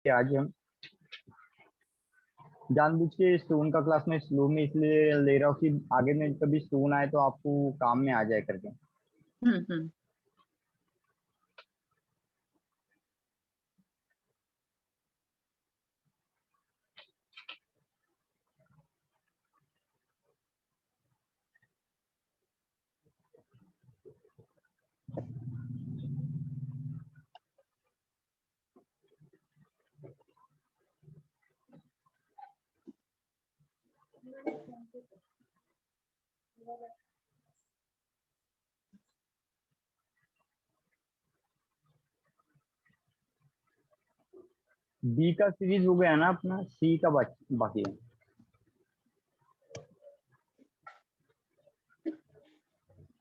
देखिए आज हम जानबूझ के स्टोन का क्लास में स्लो में इसलिए ले रहा हूँ कि आगे में कभी स्टोन आए तो आपको काम में आ जाए करके। हम्म। बी का सीरीज हो गया ना अपना, सी का बाकी है।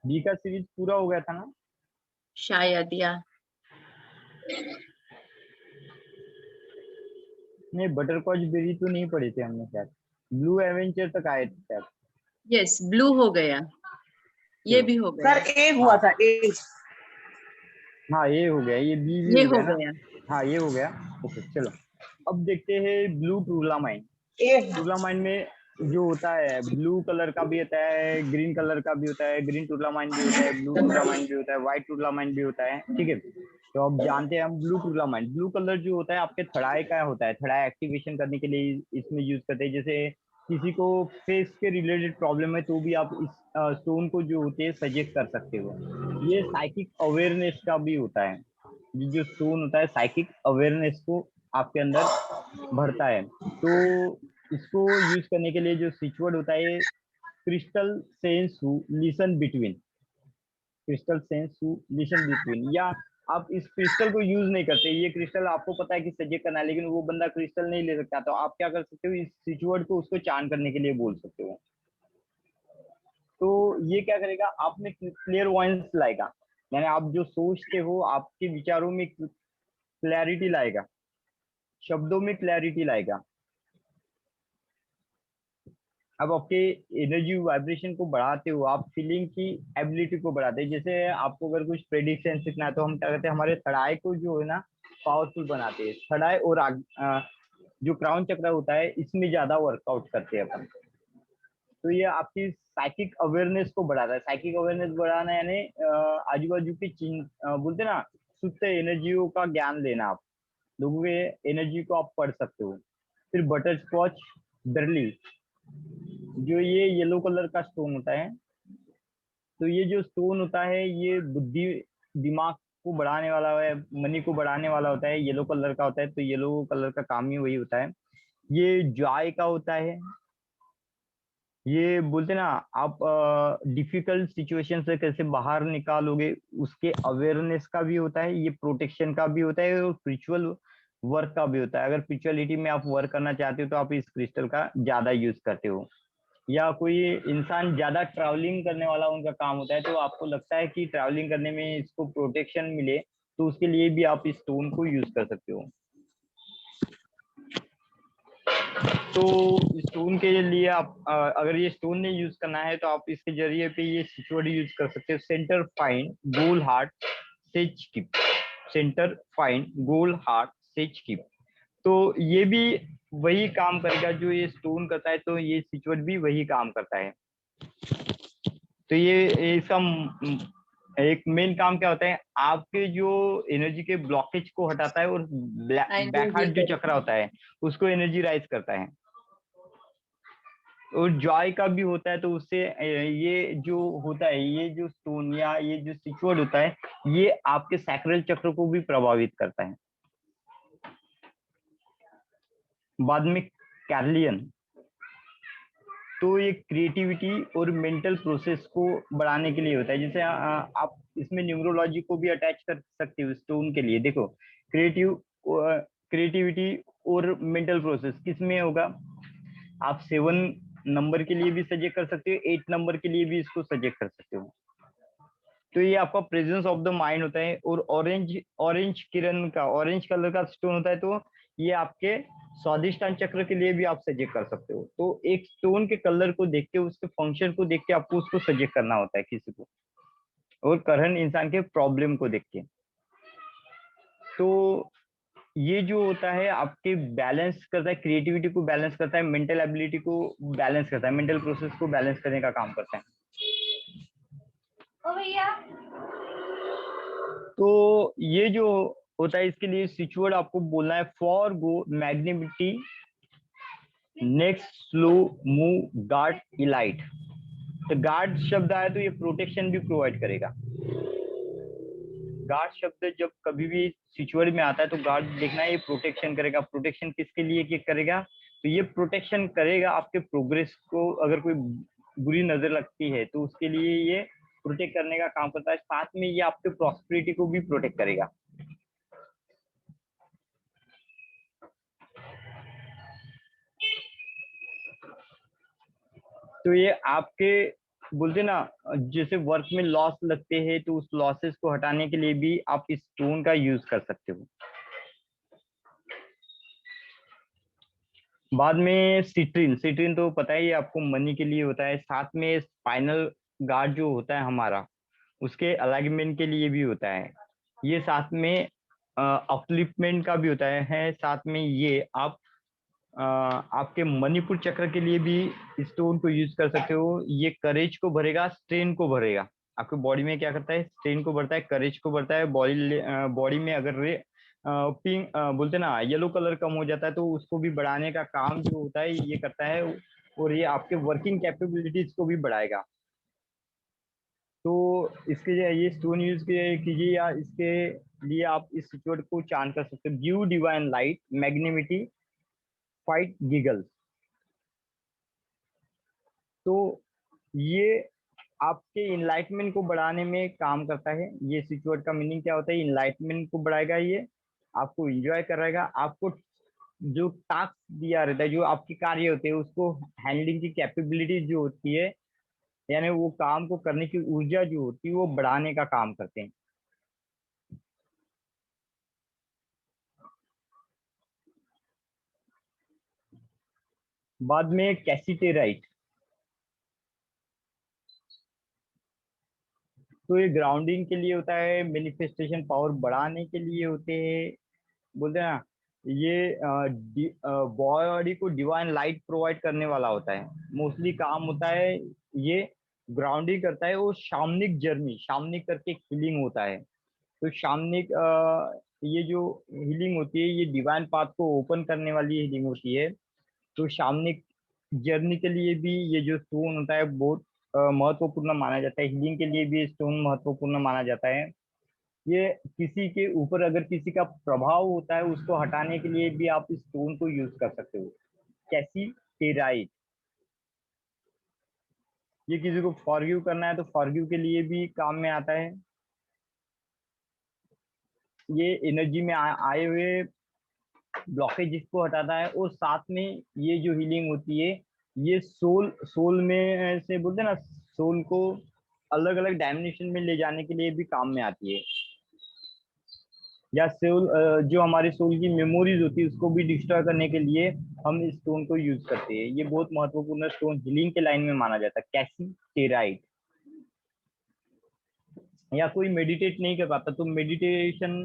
बी का सीरीज पूरा हो गया था ना शायद, या नहीं, बटरकॉच बेरी तो नहीं पढ़े थे हमने शायद, ब्लू एवेंचर तक आए थे शायद। यस, ब्लू हो गया, ये चलो भी हो गया सर ए हुआ था ए। हाँ ये हो गया, ये बी भी ये हो गया हो ना। गया। हाँ ये हो गया। ओके चलो अब देखते हैं ब्लू टूलामाइन। ए टूलामाइन में जो होता है ब्लू कलर का भी होता है, ग्रीन कलर का भी होता है, ग्रीन टूलामाइन भी होता है, ब्लू टूलामाइन भी होता है, व्हाइट टूलामाइन भी होता है, ठीक है। तो अब जानते हैं हम ब्लू टूलामाइन। ब्लू कलर जो होता है आपके थड़ाई का होता है, थड़ाई एक्टिवेशन करने के लिए इसमें यूज करते हैं। जैसे किसी को फेस के रिलेटेड प्रॉब्लम है तो भी आप इस स्टोन को जो होते हैं सजेस्ट कर सकते हो। ये साइकिक अवेयरनेस का भी होता है। ये जो स्टोन होता है साइकिक अवेयरनेस को आपके अंदर भरता है। तो इसको यूज करने के लिए जो स्विच वर्ड होता है crystal sense who listen between, crystal sense who listen between. या आप इस क्रिस्टल को यूज नहीं करते, ये क्रिस्टल आपको पता है कि सजेस्ट करना है लेकिन वो बंदा क्रिस्टल नहीं ले सकता, तो आप क्या कर सकते हो, इस स्विच वर्ड को उसको चान करने के लिए बोल सकते हो। तो ये क्या करेगा, आप में क्लियर वॉइस लाएगा, यानी आप जो सोचते हो आपके विचारों में क्लैरिटी लाएगा, शब्दों में क्लैरिटी लाएगा। अब आपके एनर्जी वाइब्रेशन को बढ़ाते हो, आप फीलिंग की एबिलिटी को बढ़ाते हैं। जैसे आपको अगर कुछ प्रेडिक्शन सीखना है तो हम क्या करते हैं, हमारे थड़ाई को जो है ना पावरफुल बनाते हैं। थड़ाई और जो क्राउन चक्र होता है इसमें ज्यादा वर्कआउट करते हैं अपन। तो ये आपकी साइकिक अवेयरनेस को बढ़ाता है। साइकिक अवेयरनेस बढ़ाना यानी आजू बाजू की बोलते ना सुप्त एनर्जियों का ज्ञान लेना। आप लोगों के एनर्जी को आप पढ़ सकते हो। फिर बटर स्कॉच बर्ली, जो ये येलो कलर का स्टोन होता है, तो ये जो स्टोन होता है ये बुद्धि दिमाग को बढ़ाने वाला है, मनी को बढ़ाने वाला होता है, येलो कलर का होता है। तो येलो कलर का काम ही वही होता है। ये जॉय का होता है। ये बोलते ना आप डिफिकल्ट सिचुएशन से कैसे बाहर निकालोगे उसके अवेयरनेस का भी होता है। ये प्रोटेक्शन का भी होता है और स्पिरिचुअल वर्क का भी होता है। अगर स्पिरिचुअलिटी में आप वर्क करना चाहते हो तो आप इस क्रिस्टल का ज्यादा यूज करते हो। या कोई इंसान ज्यादा ट्रैवलिंग करने वाला उनका काम होता है तो आपको लगता है कि ट्रैवलिंग करने में इसको प्रोटेक्शन मिले, तो उसके लिए भी आप इस स्टोन को यूज कर सकते हो। तो स्टोन के लिए आप अगर ये स्टोन नहीं यूज करना है तो आप इसके जरिए पे ये सिक्योरिटी यूज कर सकते हो। Centre fine goal heart sage keep, centre fine goal heart sage keep. तो ये भी वही काम करेगा जो ये स्टोन करता है, तो ये सिचुएट भी वही काम करता है। तो ये इसका एक मेन काम क्या होता है, आपके जो एनर्जी के ब्लॉकेज को हटाता है और बैक हार्ट जो चक्र होता है उसको एनर्जी राइज करता है। और जॉय का भी होता है, तो उससे ये जो होता है, ये जो स्टोन या ये जो सिक्योर्ड होता है ये आपके सैक्रल चक्र को भी प्रभावित करता है। बाद में कैरलियन, तो ये क्रिएटिविटी और मेंटल प्रोसेस को बढ़ाने के लिए होता है। जैसे आप इसमें न्यूमरोलॉजी को भी अटैच कर सकते हो स्टोन के लिए। देखो क्रिएटिविटी और मेंटल प्रोसेस किस में होगा, आप 7 नंबर के लिए भी सजेस्ट कर सकते हो, 8 नंबर के लिए भी इसको सजेस्ट कर सकते हो। तो ये आपका प्रेजेंस ऑफ द माइंड होता है। और ऑरेंज ऑरेंज किरण का, ऑरेंज कलर का स्टोन होता है, तो ये आपके स्वादिष्टान चक्र के लिए भी आप सजेस्ट कर सकते हो। तो एक स्टोन के कलर को देख के, उसके फंक्शन को देख के आपको उसको सजेस्ट करना होता है किसी को, और करंट इंसान के प्रॉब्लम को देख के। तो ये जो होता है आपके बैलेंस करता है, क्रिएटिविटी को बैलेंस करता है, मेंटल एबिलिटी को बैलेंस करता है, मेंटल प्रोसेस को बैलेंस करने का काम करता है। ओ भैया, तो ये जो होता है इसके लिए स्विच वर्ड आपको बोलना है for, go, magnetivity, next, slow, move, guard, elite. तो गार्ड शब्द आया तो ये प्रोटेक्शन भी प्रोवाइड करेगा। गार्ड शब्द जब कभी भी सिचुएशन में आता है तो गार्ड देखना है, ये प्रोटेक्शन करेगा। प्रोटेक्शन किसके लिए क्या करेगा? तो ये प्रोटेक्शन करेगा आपके प्रोग्रेस को, अगर कोई बुरी नजर लगती है तो उसके लिए ये प्रोटेक्ट करने का काम करता है। साथ में ये आपके प्रॉस्पेरिटी को भी प्रोटेक्ट करेगा। तो ये आपके बोलते ना, जैसे वर्क में लॉस लगते हैं तो उस लॉसेस को हटाने के लिए भी आप इस स्टोन का यूज कर सकते हो। बाद में सिट्रिन, सिट्रिन तो पता ही है आपको, मनी के लिए होता है। साथ में स्पाइनल गार्ड जो होता है हमारा, उसके अलाइनमेंट के लिए भी होता है। ये साथ में अपलिफ्टमेंट का भी होता है। साथ में ये आप आपके मणिपुर चक्र के लिए भी स्टोन को यूज कर सकते हो। ये करेज को भरेगा, स्ट्रेन को भरेगा। आपके बॉडी में क्या करता है? स्ट्रेन को भरता है, करेज को भरता है। बॉडी में अगर पिंक बोलते ना येलो कलर कम हो जाता है तो उसको भी बढ़ाने का काम जो होता है ये करता है। और ये आपके वर्किंग कैपेबिलिटीज को भी बढ़ाएगा। तो इसके लिए ये स्टोन यूज कीजिए, या इसके लिए आप इस सिचुएट को चांट कर सकते हो। Give divine light, magnanimity, fight giggles. तो ये आपके इनलाइटमेंट को बढ़ाने में काम करता है। ये सिचुएट का मीनिंग क्या होता है? इनलाइटमेंट को बढ़ाएगा, ये आपको इंजॉय कराएगा। आपको जो टास्क दिया रहता है, जो आपके कार्य होते हैं, उसको हैंडलिंग की कैपेबिलिटी जो होती है, यानी वो काम को करने की ऊर्जा जो होती है वो बढ़ाने का काम करते हैं। बाद में कैसीटेराइट, तो ये ग्राउंडिंग के लिए होता है, मैनिफेस्टेशन पावर बढ़ाने के लिए होते हैं। बोलते हैं ना, ये बॉडी को डिवाइन लाइट प्रोवाइड करने वाला होता है। मोस्टली काम होता है ये ग्राउंडिंग करता है। वो शामनिक जर्नी, शामनिक करके एक हीलिंग होता है। तो शामनिक ये जो हीलिंग होती है ये डिवाइन पाथ को ओपन करने वाली हीलिंग होती है। तो शामनिक जर्नी के लिए भी ये जो स्टोन होता है बहुत महत्वपूर्ण माना जाता है। हीलिंग के लिए भी स्टोन महत्वपूर्ण माना जाता है। ये किसी के ऊपर अगर किसी का प्रभाव होता है उसको हटाने के लिए भी आप इस स्टोन को यूज कर सकते हो। कैसी टेराइट, ये किसी को फॉरगिव करना है तो फॉरगिव के लिए भी काम में आता है। ये एनर्जी में आए हुए ब्लॉकेज को हटाता है। और साथ में ये जो हीलिंग होती है ये सोल सोल में से बोलते हैं ना, सोल को अलग अलग डायमेंशन में ले जाने के लिए भी काम में आती है। या सोल, जो हमारी सोल की मेमोरीज होती है उसको भी डिस्ट्रॉय करने के लिए हम इस स्टोन को यूज करते हैं। ये बहुत महत्वपूर्ण स्टोन हीलिंग के लाइन में माना जाता है, कैसी टेराइट। या कोई मेडिटेट नहीं कर पाता तो मेडिटेशन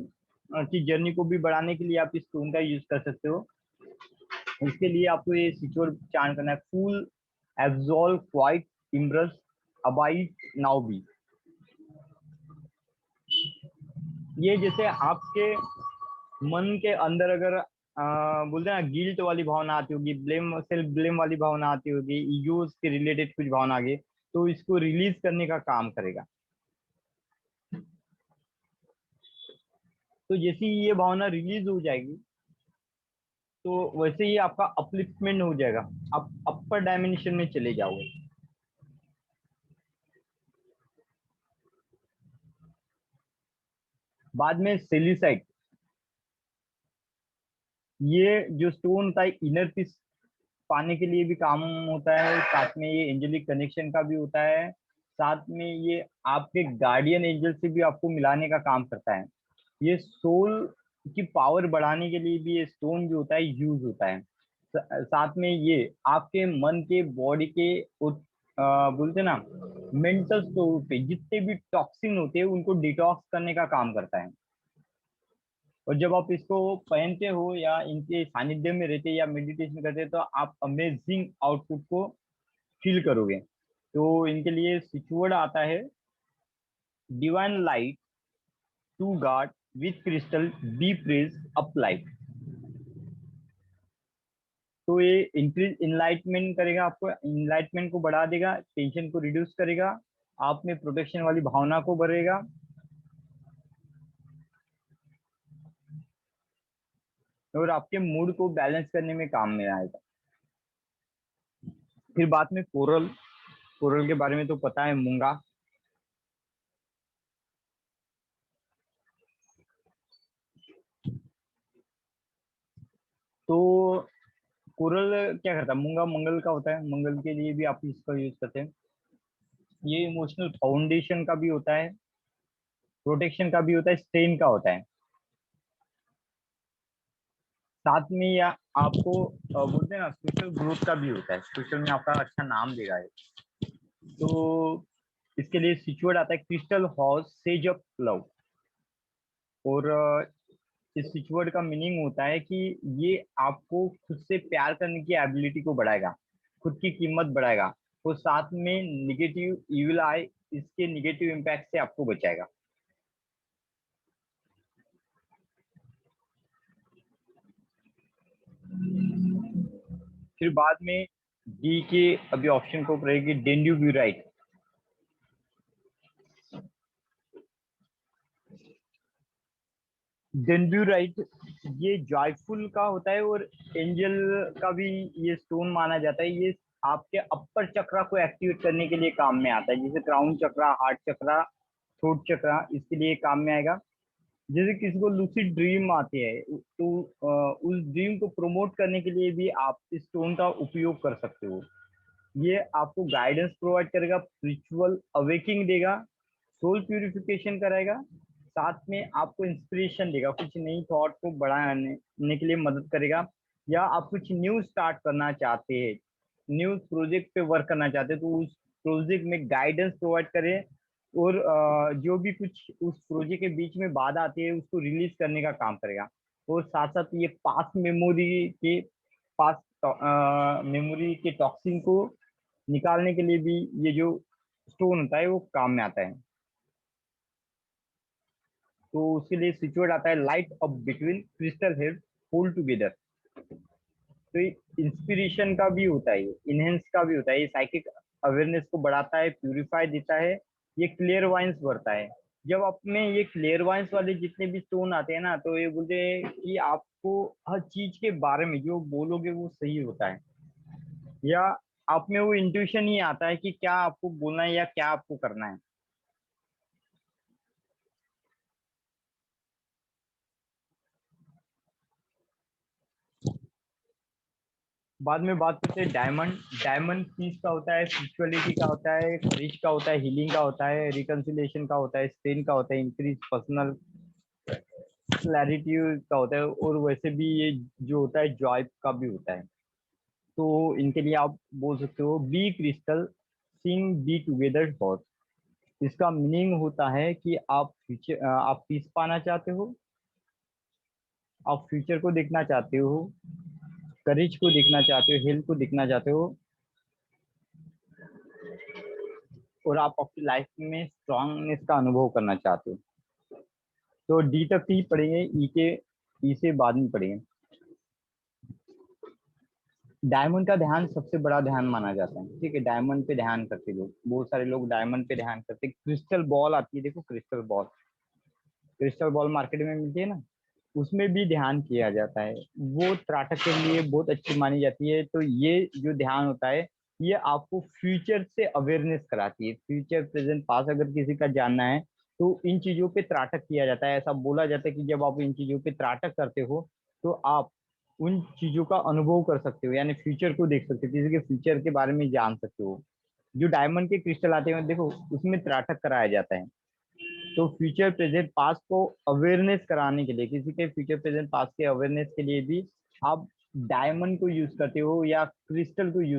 की जर्नी को भी बढ़ाने के लिए आप इस स्टोन का यूज कर सकते हो। इसके लिए आपको ये सिक्योर चांट करना है, full, absolve, quite, embrace, abide, now be. ये जैसे आपके मन के अंदर अगर बोलते हैं ना गिल्ट वाली भावना आती होगी, ब्लेम, सेल्फ ब्लेम वाली भावना आती होगी, ईगो के रिलेटेड कुछ भावना आ गई, तो इसको रिलीज करने का काम करेगा। तो जैसे ही ये भावना रिलीज हो जाएगी तो वैसे ही आपका अपलिफ्टमेंट हो जाएगा, आप अपर डायमेंशन में चले जाओगे। बाद में सेलिसाइट, ये जो स्टोन होता है इनर पीस पाने के लिए भी काम होता है। साथ में ये एंजेलिक कनेक्शन का भी होता है। साथ में ये आपके गार्डियन एंजल से भी आपको मिलाने का काम करता है। ये सोल की पावर बढ़ाने के लिए भी ये स्टोन जो होता है यूज होता है। साथ में ये आपके मन के, बॉडी के बोलते हैं ना मेंटल स्टोर पे जितने भी टॉक्सिन होते हैं उनको डिटॉक्स करने का काम करता है। और जब आप इसको पहनते हो या इनके सानिध्य में रहते या मेडिटेशन करते हो तो आप अमेजिंग आउटपुट को फील करोगे। तो इनके लिए स्विच वर्ड आता है divine light to guard with crystal be praise up light. तो ये इंक्रीज इनलाइटमेंट करेगा, आपको इनलाइटमेंट को बढ़ा देगा, टेंशन को रिड्यूस करेगा, आप में प्रोटेक्शन वाली भावना को बढ़ेगा, और आपके मूड को बैलेंस करने में काम में आएगा। फिर बाद में कोरल, कोरल के बारे में तो पता है, मूंगा। तो कोरल क्या करता है, मूंगा मंगल का होता है, मंगल के लिए भी आप इसका यूज करते हैं। ये इमोशनल फाउंडेशन का भी होता है, प्रोटेक्शन का भी होता है, स्ट्रेन का होता है। साथ में या आपको बोलते हैं ना सोशल ग्रोथ का भी होता है, सोशल में आपका अच्छा नाम देगा ये। तो इसके लिए सिचुएट आता है crystal house sage of love. और इस सिचुएट का मीनिंग होता है कि ये आपको खुद से प्यार करने की एबिलिटी को बढ़ाएगा, खुद की कीमत बढ़ाएगा, और साथ में निगेटिव इविल आई, इसके निगेटिव इम्पैक्ट से आपको बचाएगा। फिर बाद में डी के अभी ऑप्शन को रहेगी डेंड्यूब्यूराइट। डेंड्यूराइट ये जॉयफुल का होता है और एंजल का भी ये स्टोन माना जाता है। ये आपके अपर चक्रा को एक्टिवेट करने के लिए काम में आता है, जैसे क्राउन चक्रा, हार्ट चक्रा, थ्रोट चक्रा, इसके लिए काम में आएगा। जैसे किसी को लूसिड ड्रीम आते हैं तो उस ड्रीम को प्रमोट करने के लिए भी आप इस स्टोन का उपयोग कर सकते हो। ये आपको गाइडेंस प्रोवाइड करेगा, स्पिरिचुअल अवेकिंग देगा, सोल प्यूरिफिकेशन कराएगा, साथ में आपको इंस्पिरेशन देगा, कुछ नई थॉट को बढ़ाने के लिए मदद करेगा। या आप कुछ न्यू स्टार्ट करना चाहते हैं, न्यू प्रोजेक्ट पे वर्क करना चाहते हैं, तो उस प्रोजेक्ट में गाइडेंस प्रोवाइड करें। और जो भी कुछ उस प्रोजेक्ट के बीच में बाधा आती है उसको रिलीज करने का काम करेगा। और साथ साथ ये पास मेमोरी के टॉक्सिन को निकालने के लिए भी ये जो स्टोन होता है वो काम में आता है। तो उसके लिए सिचुएट आता है light up between crystal head hold together. तो ये इंस्पिरेशन का भी होता है, इनहेंस का भी होता है, ये साइकिक अवेयरनेस को बढ़ाता है, प्यूरिफाई देता है, ये क्लियर वाइंस बढ़ता है। जब आप में ये क्लियर वाइंस वाले जितने भी स्टोन आते हैं ना, तो ये बोलते हैं कि आपको हर चीज के बारे में जो बोलोगे वो सही होता है, या आप में वो इंट्यूशन ही आता है कि क्या आपको बोलना है या क्या आपको करना है। बाद में बात करते हैं डायमंड। डायमंड पीस का होता है, स्पिरिचुअलिटी का होता है, करेज का होता है, हीलिंग का होता है, रिकंसिलेशन का होता है, स्ट्रेन का होता है, इंक्रीज पर्सनल क्लैरिटी का होता है, और वैसे भी ये जो होता है जॉय का भी होता है। तो इनके लिए आप बोल सकते हो be crystal sing be together for. इसका मीनिंग होता है कि आप फ्यूचर, आप पीस पाना चाहते हो, आप फ्यूचर को देखना चाहते हो, करेज को देखना चाहते हो, हेल्थ को देखना चाहते हो, और आप अपनी लाइफ में स्ट्रांगनेस का अनुभव करना चाहते हो। तो डी तक ही पढ़ेंगे, ई से बाद में पढ़ेंगे। डायमंड का ध्यान सबसे बड़ा ध्यान माना जाता है, ठीक है, डायमंड पे ध्यान करते लोग, बहुत सारे लोग डायमंड पे ध्यान करते। क्रिस्टल बॉल आती है, देखो crystal ball, crystal ball market में मिलती है ना, उसमें भी ध्यान किया जाता है, वो त्राटक के लिए बहुत अच्छी मानी जाती है। तो ये जो ध्यान होता है ये आपको फ्यूचर से अवेयरनेस कराती है, फ्यूचर प्रेजेंट पास अगर किसी का जानना है तो इन चीजों पे त्राटक किया जाता है। ऐसा बोला जाता है कि जब आप इन चीजों पे त्राटक करते हो तो आप उन चीजों का अनुभव कर सकते हो, यानी फ्यूचर को देख सकते हो, किसी के फ्यूचर के बारे में जान सकते हो। जो डायमंड के क्रिस्टल आते हैं देखो उसमें त्राटक कराया जाता है। तो फ्यूचर प्रेजेंट पास्ट को अवेयरनेस कराने के लिए, किसी के फ्यूचर प्रेजेंट पास्ट के अवेयरनेस के लिए भी आप डायमंड को यूज करते हो या क्रिस्टल को यूज